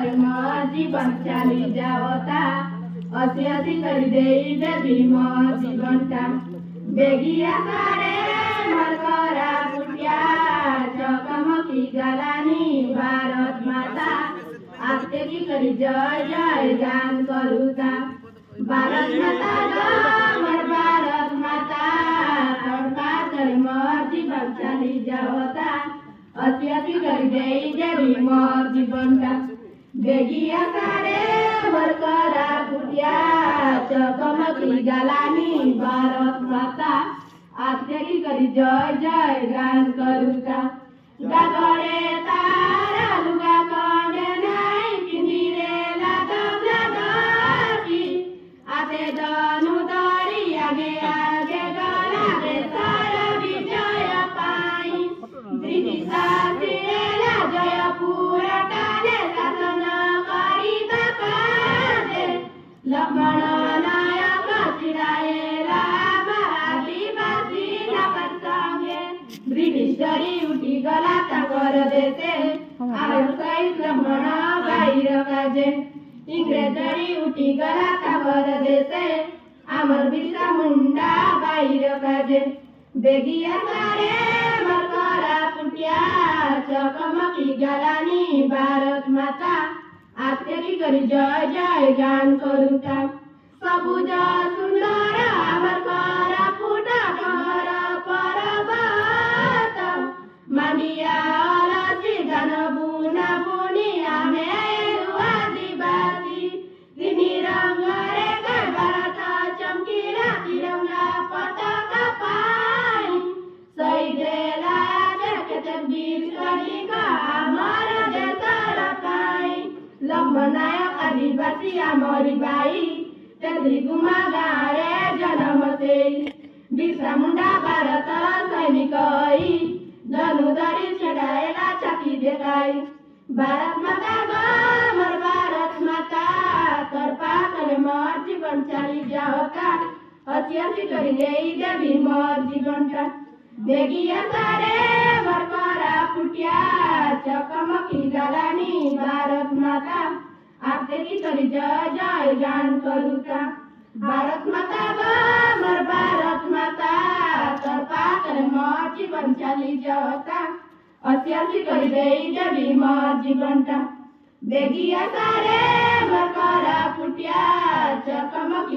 कर्म जीवन चाली जावता असी असी करी देई देवी मोर जीवनटा बेगिया सारे मरकरा पुटिया चकमकी गलानी भारत माता आते की करी जय जय गान करूता भारत माता मर भारत माता तड़पा कर मोर जीवन चाली जावता अति अति करी देई देवी मोर जीवनटा बेगिया सारे मरकरा पुटिया चकमकी गलानी भारत माता आते की करी जय जय गान करूता गागरे तारा लुगा कंडे नाई पिंदिरे लागम लागती आते दनु दरी आगे आगे गला रे सारा विजय पाई ब्रिटिश शास्त्रीला जय पूरा टाले शासन करी तकादे लक्ष्मण नायक चिराएला आदिवासी नापत संगे ब्रिटिश डरी उठी गला ताकर देते आर सहित लक्ष्मण बाहिर काजे इंग्रेज डरी उठी गला ताकर देते आमर बिरसा मुंडा बाहिर काजे बेगिया सारे मरकरा पुटिया चकमकी गलानी भारत माता आतेरी करी जय जय गान करूता सबुज सुंदर आमर करा फुटा कर परबत मानिया अलसी गान बुना बुनी आमे आदिवासी तिनी रंग रे भारत चमकीला तिरंगा पताका पाई शहीदेला जगत वीर सैनिक आमर देशर पाई लक्ष्मण नायक आदिवासी आमरी बाई तेरी गुमा गारे जन्म से बिरसा मुंडा भारत सैनिक धनुधरी छेड़ाएला छाती देखाई भारत माता गमर भारत माता तड़पा करे मोर जीवन चाली जावता हसी हसी करी देई देवी मोर जीवनटा बेगिया सारे मरकरा पुटिया चकमकी गलानी भारत माता आते की करी जय जय गान करूता भारत माता गमर भारत माता तड़पा करे मोर जीवन चाली जावता हसी हसी करी देई देवी मोर जीवनटा बेगिया सारे मरकरा पुटिया चकमकी